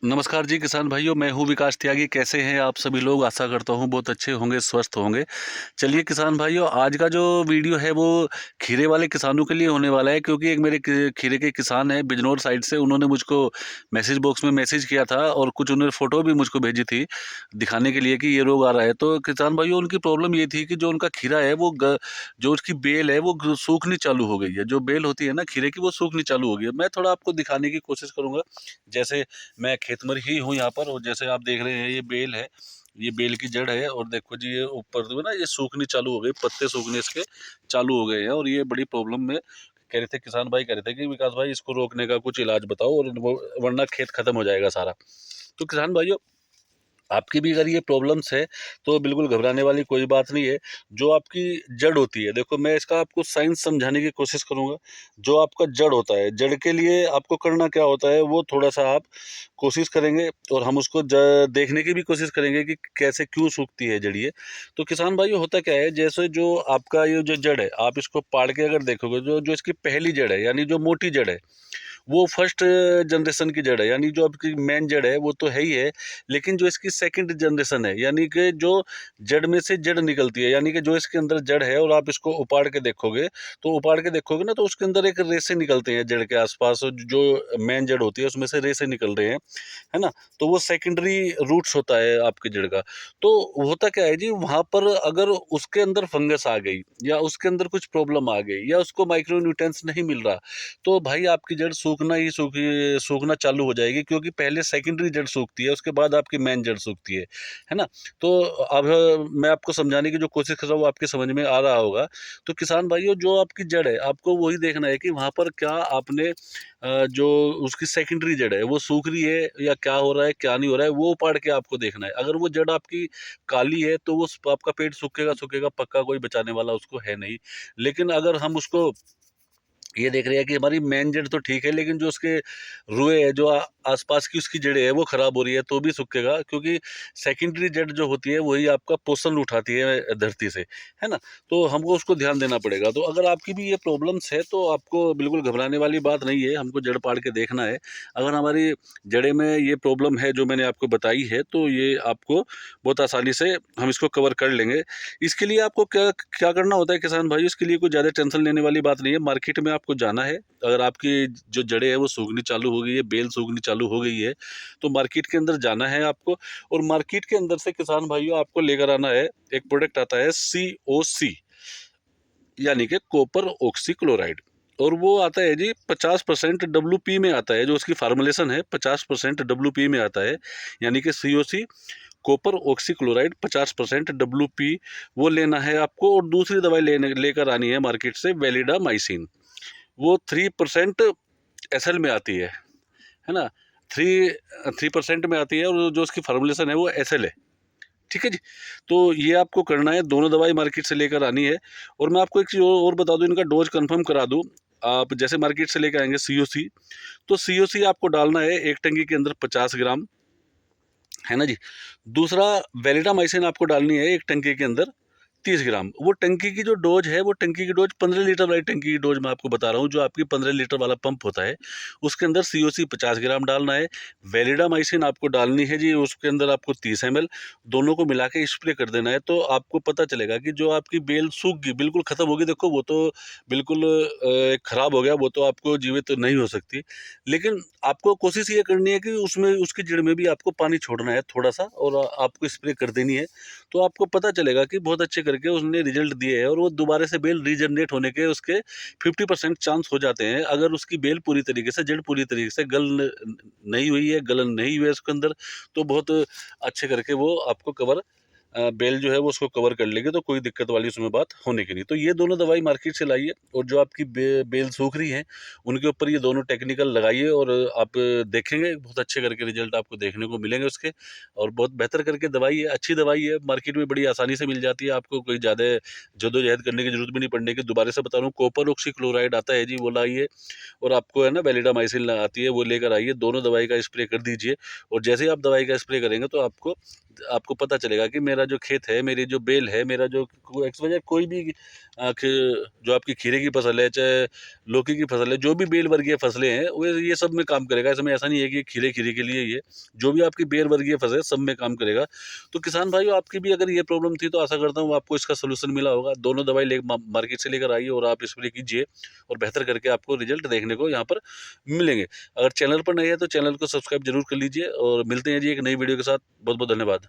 नमस्कार जी किसान भाइयों, मैं हूँ विकास त्यागी। कैसे हैं आप सभी लोग? आशा करता हूँ बहुत अच्छे होंगे, स्वस्थ होंगे। चलिए किसान भाइयों, आज का जो वीडियो है वो खीरे वाले किसानों के लिए होने वाला है, क्योंकि एक मेरे खीरे के किसान हैं बिजनौर साइड से। उन्होंने मुझको मैसेज बॉक्स में मैसेज किया था और कुछ उन्होंने फ़ोटो भी मुझको भेजी थी दिखाने के लिए कि ये रोग आ रहा है। तो किसान भाइयों, उनकी प्रॉब्लम ये थी कि जो उनका खीरा है जो उसकी बेल है वो सूखनी चालू हो गई है। जो बेल होती है ना खीरे की, वो सूखनी चालू हो गई है। मैं थोड़ा आपको दिखाने की कोशिश करूँगा। जैसे मैं खेत में ही हूँ यहाँ पर, और जैसे आप देख रहे हैं ये बेल है, ये बेल की जड़ है। और देखो जी, ये ऊपर जो है ना, ये सूखनी चालू हो गई, पत्ते सूखने इसके चालू हो गए हैं। और ये बड़ी प्रॉब्लम में कह रहे थे, किसान भाई कह रहे थे कि विकास भाई इसको रोकने का कुछ इलाज बताओ, और वरना खेत खत्म हो जाएगा सारा। तो किसान भाइयों, आपकी भी अगर ये प्रॉब्लम्स है तो बिल्कुल घबराने वाली कोई बात नहीं है। जो आपकी जड़ होती है, देखो मैं इसका आपको साइंस समझाने की कोशिश करूंगा। जो आपका जड़ होता है, जड़ के लिए आपको करना क्या होता है वो थोड़ा सा आप कोशिश करेंगे, और हम उसको देखने की भी कोशिश करेंगे कि कैसे क्यों सूखती है जड़ ये। तो किसान भाई, होता क्या है, जैसे जो आपका ये जो जड़ है, आप इसको पाड़ के अगर देखोगे, जो जो इसकी पहली जड़ है यानी जो मोटी जड़ है, वो फर्स्ट जनरेशन की जड़ है, यानी जो आपकी मेन जड़ है वो तो है ही है। लेकिन जो इसकी सेकंड जनरेशन है, यानी कि जो जड़ में से जड़ निकलती है, यानी कि जो इसके अंदर जड़ है और आप इसको उपाड़ के देखोगे, तो उपाड़ के देखोगे ना, तो उसके अंदर एक रेसे निकलते हैं जड़ के आसपास। जो मेन जड़ होती है उसमें से रेसे निकल रहे हैं, है ना। तो वो सेकेंडरी रूट्स होता है आपकी जड़ का। तो होता क्या है जी, वहाँ पर अगर उसके अंदर फंगस आ गई, या उसके अंदर कुछ प्रॉब्लम आ गई, या उसको माइक्रो न्यूट्रिएंट्स नहीं मिल रहा, तो भाई आपकी जड़ सूखना चालू हो जाएगी। क्योंकि पहले सेकेंडरी जड़ सूखती है, उसके बाद आपकी मेन जड़ सूखती है ना। तो अब मैं आपको समझाने की जो कोशिश कर रहा हूँ वो आपके समझ में आ रहा होगा। तो किसान भाइयों, जो आपकी जड़ है, आपको वही देखना है कि वहाँ पर क्या आपने जो उसकी सेकेंडरी जड़ है वो सूख रही है, या क्या हो रहा है क्या नहीं हो रहा है, वो उपाड़ के आपको देखना है। अगर वो जड़ आपकी काली है तो वो आपका पेट सूखेगा सूखेगा पक्का, कोई बचाने वाला उसको है नहीं। लेकिन अगर हम उसको ये देख रहे हैं कि हमारी मेन जड़ तो ठीक है, लेकिन जो उसके रुए है, जो आसपास की उसकी जड़ें है वो खराब हो रही है, तो भी सूखेगा। क्योंकि सेकेंडरी जड़ जो होती है वही आपका पोषण उठाती है धरती से, है ना। तो हमको उसको ध्यान देना पड़ेगा। तो अगर आपकी भी ये प्रॉब्लम्स है तो आपको बिल्कुल घबराने वाली बात नहीं है, हमको जड़ पाड़ के देखना है। अगर हमारी जड़े में ये प्रॉब्लम है जो मैंने आपको बताई है, तो ये आपको बहुत आसानी से हम इसको कवर कर लेंगे। इसके लिए आपको क्या क्या करना होता है किसान भाई, इसके लिए कोई ज़्यादा टेंशन लेने वाली बात नहीं है। मार्केट में आपको जाना है। अगर आपकी जो जड़ें हैं वो सूखनी चालू हो गई है, बेल सूखनी चालू हो गई है, तो मार्केट के अंदर जाना है आपको। और मार्केट के अंदर से किसान भाइयों आपको लेकर आना है, एक प्रोडक्ट आता है COC, यानी कि कॉपर ऑक्सी क्लोराइड। और वो आता है जी 50% WP में आता है। जो उसकी फार्मुलेशन है 50% WP में आता है, यानी कि COC, copper oxy chloride 50% WP, वो लेना है आपको। और दूसरी दवाई लेकर आनी है मार्केट से, वेलिडामाइसिन। वो 3% SL में आती है ना। थ्री 3% में आती है, और जो उसकी फार्मुलेशन है वो SL है। ठीक है जी। तो ये आपको करना है, दोनों दवाई मार्केट से लेकर आनी है। और मैं आपको एक चीज़ और बता दूं, इनका डोज कंफर्म करा दूं। आप जैसे मार्केट से लेकर आएंगे COC, तो COC आपको डालना है एक टंकी के अंदर 50 ग्राम, है ना जी। दूसरा, वेलिडामाइसिन आपको डालनी है एक टंकी के अंदर 30 ग्राम। वो टंकी की जो डोज है, वो टंकी की डोज 15 लीटर वाली टंकी की डोज मैं आपको बता रहा हूँ। जो आपकी 15 लीटर वाला पंप होता है, उसके अंदर COC 50 ग्राम डालना है। वेलिडामाइसिन आपको डालनी है जी, उसके अंदर आपको 30 ml। दोनों को मिला के स्प्रे कर देना है। तो आपको पता चलेगा कि जो आपकी बेल सूख गई, बिल्कुल ख़त्म होगी। देखो वो तो बिल्कुल ख़राब हो गया, वो तो आपको जीवित नहीं हो सकती। लेकिन आपको कोशिश ये करनी है कि उसमें उसकी जड़ में भी आपको पानी छोड़ना है थोड़ा सा, और आपको स्प्रे कर देनी है। तो आपको पता चलेगा कि बहुत अच्छे करके उसने रिजल्ट दिए हैं, और वो दोबारा से बेल रीजनरेट होने के उसके 50% चांस हो जाते हैं। अगर उसकी बेल पूरी तरीके से, जड़ पूरी तरीके से नहीं हुई है, गलन नहीं हुई है उसके अंदर, तो बहुत अच्छे करके वो आपको कवर, बेल जो है वो उसको कवर कर लेगी। तो कोई दिक्कत वाली उसमें बात होने की नहीं। तो ये दोनों दवाई मार्केट से लाइए, और जो आपकी बेल सूख रही है उनके ऊपर ये दोनों टेक्निकल लगाइए, और आप देखेंगे बहुत अच्छे करके रिजल्ट आपको देखने को मिलेंगे उसके। और बहुत बेहतर करके दवाई है, अच्छी दवाई है, मार्केट में बड़ी आसानी से मिल जाती है। आपको कोई ज़्यादा जद्दोजहद करने की जरूरत भी नहीं पड़ने की। दोबारा से बता रहा हूँ, कॉपर ऑक्सी क्लोराइड आता है जी, वो लाइए। और आपको है ना वेलिडामाइसिन आती है, वो लेकर आइए। दोनों दवाई का स्प्रे कर दीजिए। और जैसे ही आप दवाई का स्प्रे करेंगे, तो आपको आपको पता चलेगा कि मेरा जो खेत है, मेरी जो बेल है, मेरा जो एक्स कोई भी जो आपकी खीरे की फसल है, चाहे लौकी की फसल है, जो भी बेल वर्गीय फसलें हैं, वो ये सब में काम करेगा। इसमें ऐसा नहीं है कि खीरे के लिए ही है, जो भी आपकी बेल वर्गीय फसल है, सब में काम करेगा। तो किसान भाइयों, आपकी भी अगर ये प्रॉब्लम थी, तो आशा करता हूँ आपको इसका सॉल्यूशन मिला होगा। दोनों दवाई मार्केट से लेकर आइए और आप स्प्रे कीजिए, और बेहतर करके आपको रिजल्ट देखने को यहाँ पर मिलेंगे। अगर चैनल पर नए हैं तो चैनल को सब्सक्राइब जरूर कर लीजिए, और मिलते हैं जी एक नई वीडियो के साथ। बहुत बहुत धन्यवाद।